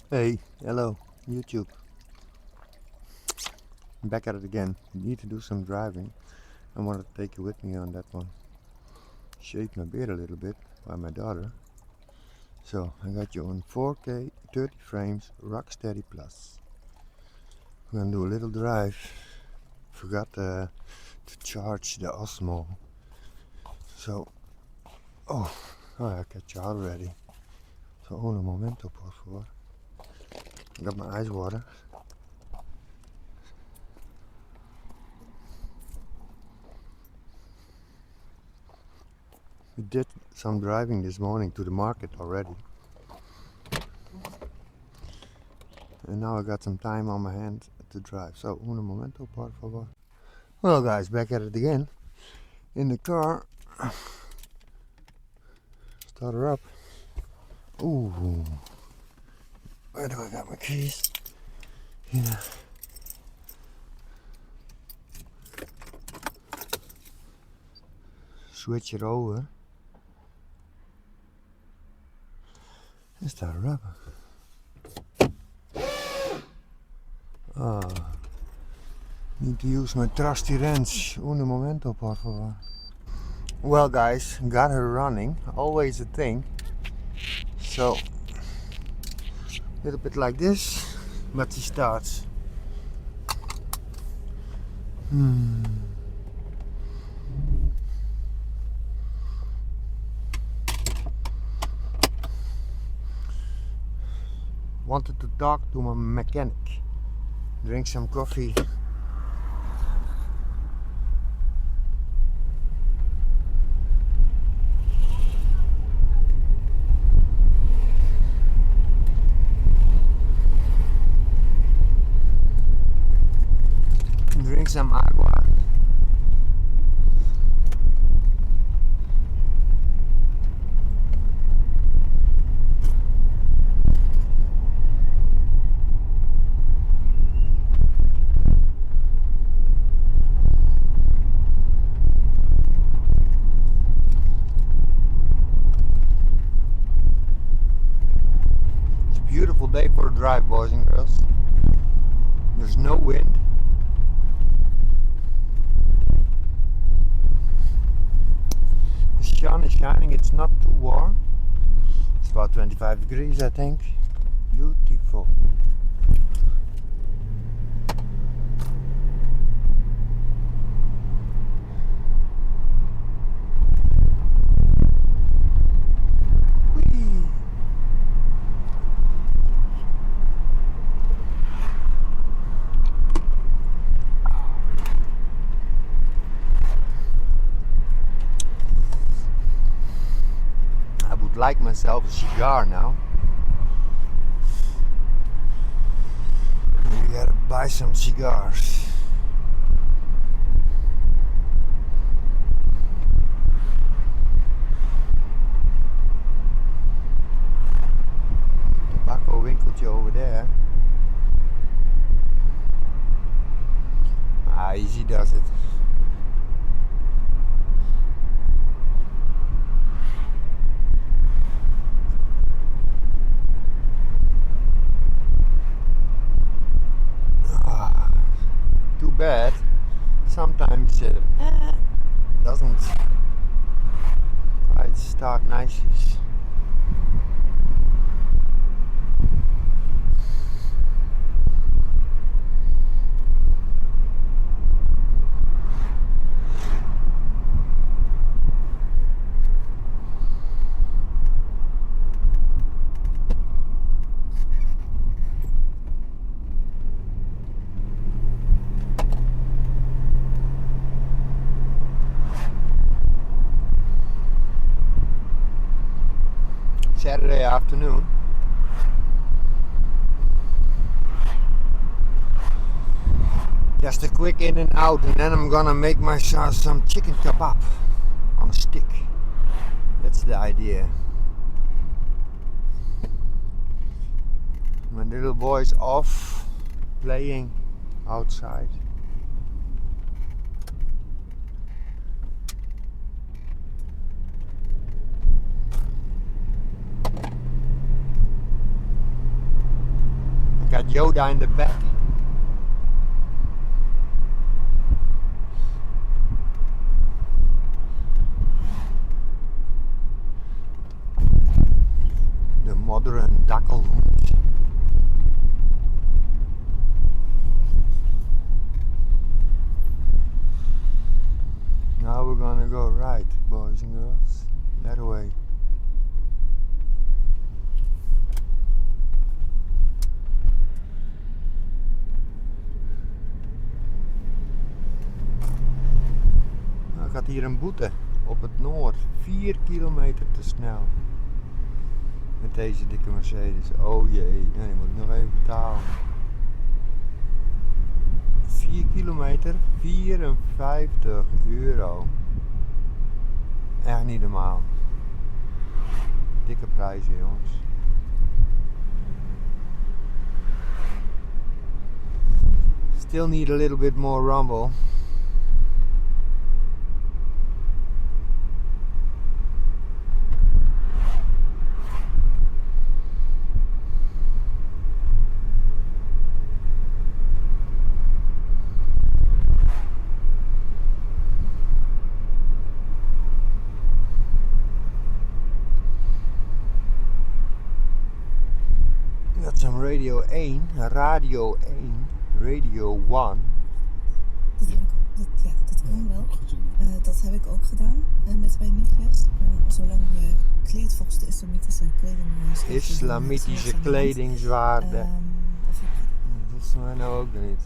Hey, hello, YouTube. I'm back at it again. Need to do some driving. I want to take you with me on that one. Shave my beard a little bit by my daughter. So I got you on 4K, 30 frames, Rocksteady Plus. We're gonna do a little drive. Forgot to charge the Osmo. So, I got you already. So un momento, por favor. I got my ice water. We did some driving this morning to the market already. And now I got some time on my hands to drive. So, un momento, por favor. Well guys, back at it again. In the car. Start her up. Ooh. Where do I got my keys? Yeah. Switch it over. And start her up. Need to use my trusty wrench. Un momento, por favor. Well guys, got her running. Always a thing. So, a little bit like this, but she starts. Wanted to talk to my mechanic. Drink some coffee. Drink some agua. It's a beautiful day for a drive, boys and girls. There's no wind. The sun is shining, it's not too warm. It's about 25 degrees, I think. Beautiful. Like myself a cigar now. We gotta buy some cigars. Tobacco winkeltje over there. Easy does it. Bad. Sometimes it doesn't quite start nicely. Saturday afternoon. Just a quick in and out, and then I'm gonna make myself some chicken kebab on a stick. That's the idea. My little boy's off playing outside. Got Yoda in the back. De moderne dakkelhond. Now we're gonna go right, boys and girls. That way. Nou, ik had hier een boete op het Noord. 4 kilometer te snel. Met deze dikke Mercedes. Oh jee, nee, die moet ik nog even betalen. 4 kilometer, 54 euro. Echt niet normaal. Dikke prijzen, jongens. Still need a little bit more rumble. Got some radio 1, radio 1, radio 1. Dat kan wel. Dat heb ik ook gedaan met mijn nichtjes. Zolang je kleedt volgens de islamitische kleding. Islamitische kledingswaarde. Dat is mij nou ook niet.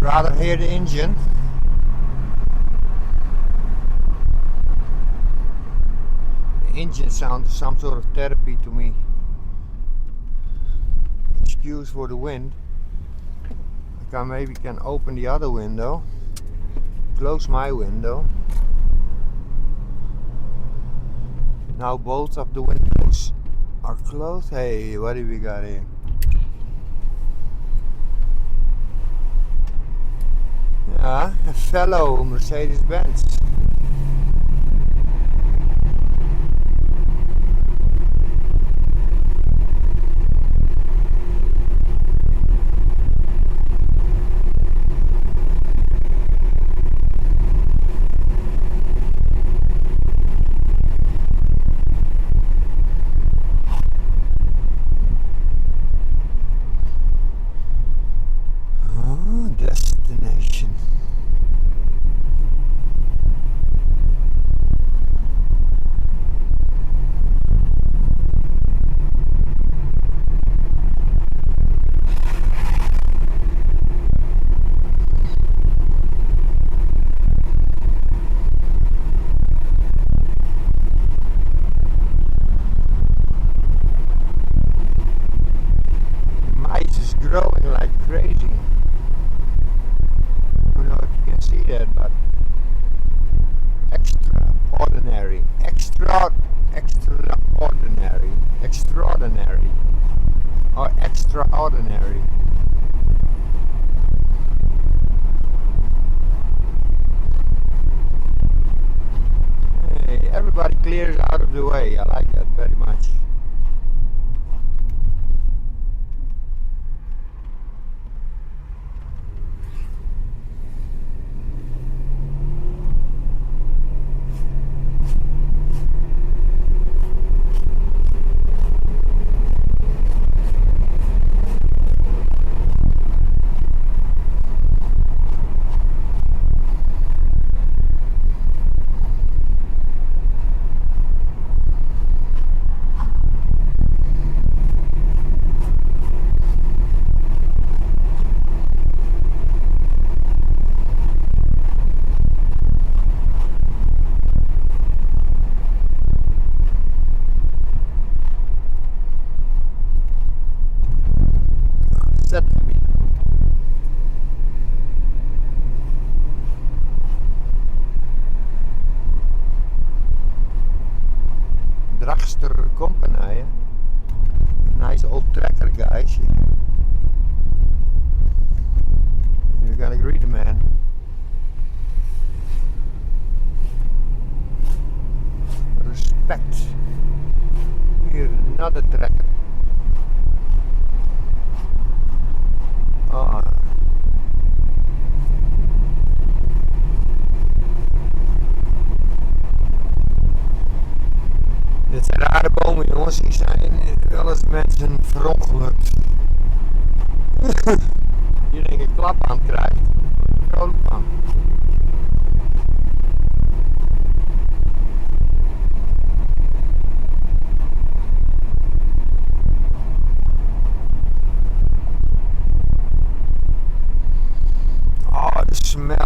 Rather hear the engine. The engine sound is some sort of therapy to me. Excuse for the wind. I maybe can open the other window. Close my window. Now both of the windows are closed. Hey, what do we got here? Ja, een fellow Mercedes-Benz. Destination. Mice is growing like crazy. I don't know if you can see that, but extraordinary, or extraordinary. Hey, everybody clears out of the way. I like that very much. that? Dragster Company. Nice old tractor, guys. You gotta greet the man. Respect. Here, another tractor. Oh. Dit zijn rare bomen, jongens. Die zijn wel eens mensen verongelukt. Hier denk ik klap aan krijgt. Vrolijk van.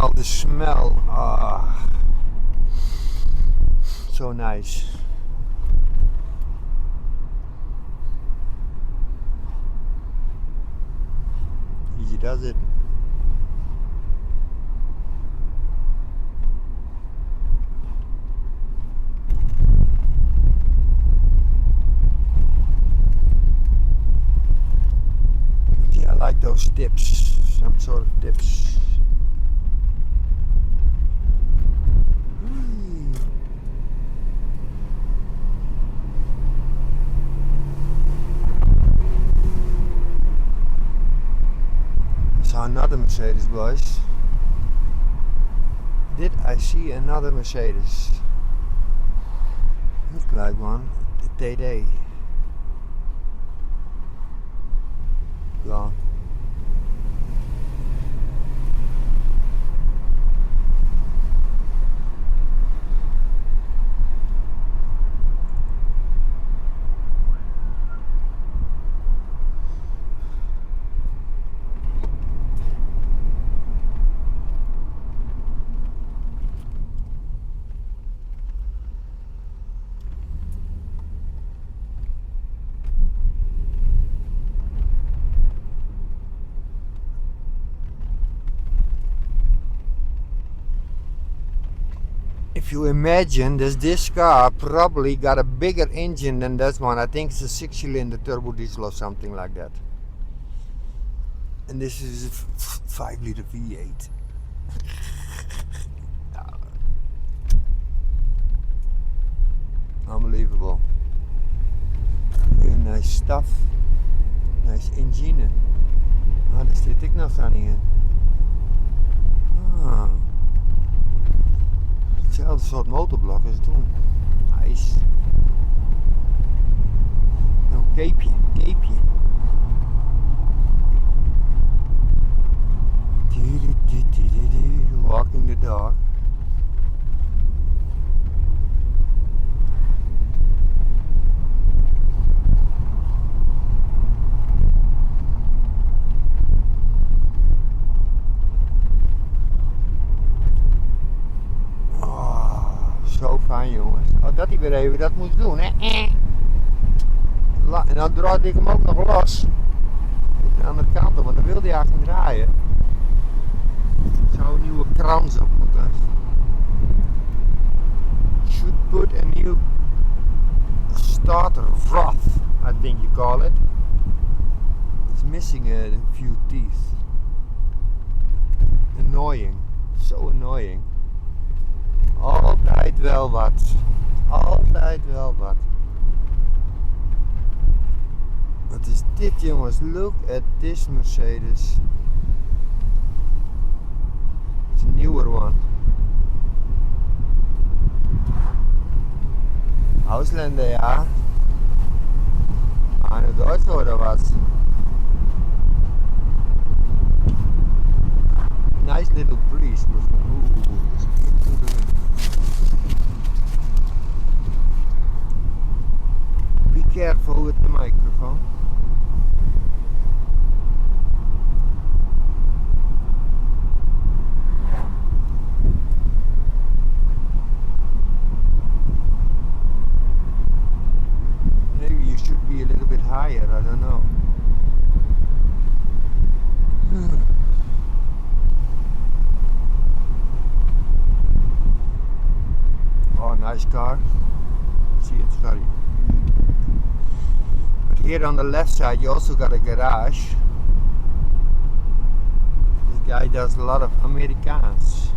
Oh, the smell. Ah. So nice. Easy does it. Yeah, I like those tips. Some sort of tips. Another Mercedes, boys. Did I see another Mercedes? Look like one. The TD. Gone. If you imagine this car probably got a bigger engine than that one. I think it's a 6-cylinder turbo diesel or something like that. And this is a 5-liter V8. Unbelievable. Very nice stuff. Nice engine. Ah, daar zit ik nog aan in. Ah. Hetzelfde soort motorblok als toen. Nice. Nou, capeje. Walking the dog. Zo fijn, jongens. Oh, dat hij weer even dat moest doen, hè. En dan draaide ik hem ook nog los. Aan de andere kant op, want dan wilde hij eigenlijk niet draaien. Ik zou een nieuwe krans op moeten. Should put a new starter rod, I think you call it. It's missing a few teeth. Annoying. So annoying. Altijd wel wat. Altijd wel wat. Wat is dit, jongens? Look at this Mercedes. It's a newer one. Ausländer, ja. Eine Deutsche oder was? Nice little breeze. Be careful with the microphone. Maybe you should be a little bit higher, I don't know. car. See it, sorry. But here on the left side you also got a garage. This guy does a lot of Amerikaans.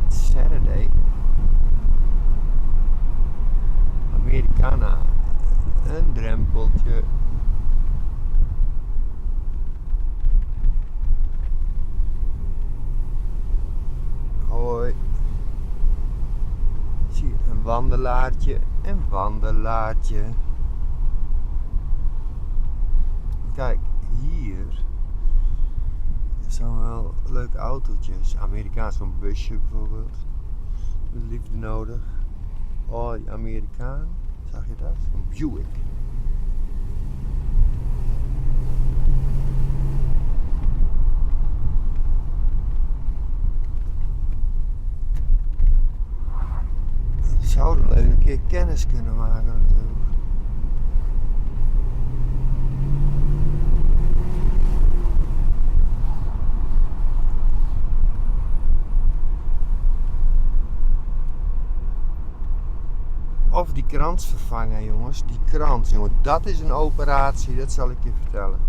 It's Saturday. Americana. Een drempeltje. Hoi. Zie je, een wandelaartje, een wandelaartje. Kijk, hier zijn wel leuke autootjes. Amerikaans, zo'n busje bijvoorbeeld. Liefde nodig. Oh, die Amerikaan. Zag je dat? Een Buick. We zouden wel even een keer kennis kunnen maken natuurlijk. Of die krans vervangen, jongens. Die krans, jongen. Dat is een operatie, dat zal ik je vertellen.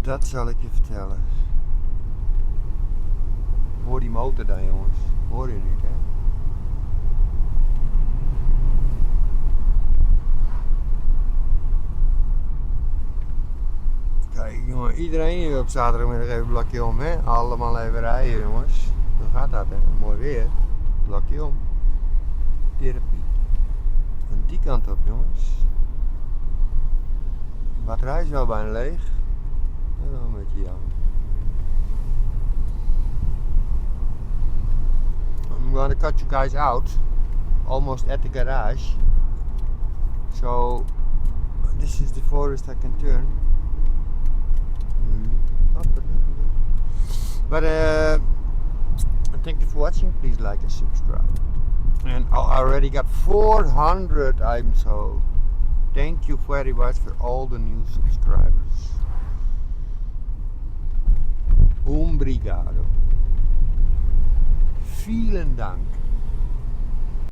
Dat zal ik je vertellen. Hoor die motor dan, jongens. Hoor je niet, hè? Kijk, jongen. Iedereen hier op zaterdagmiddag even blokje om, hè? Allemaal even rijden, jongens. Zo gaat dat, hè? Mooi weer. Blokje om. Therapie. En die kant op, jongens. De batterij is wel bijna leeg. En dan een beetje jammer. I'm gonna cut you guys out. Almost at the garage. So this is the forest I can turn. Up a little bit. But thank you for watching. Please like and subscribe. And I already got 400. I'm so thank you very much for all the new subscribers. Obrigado. Vielen Dank.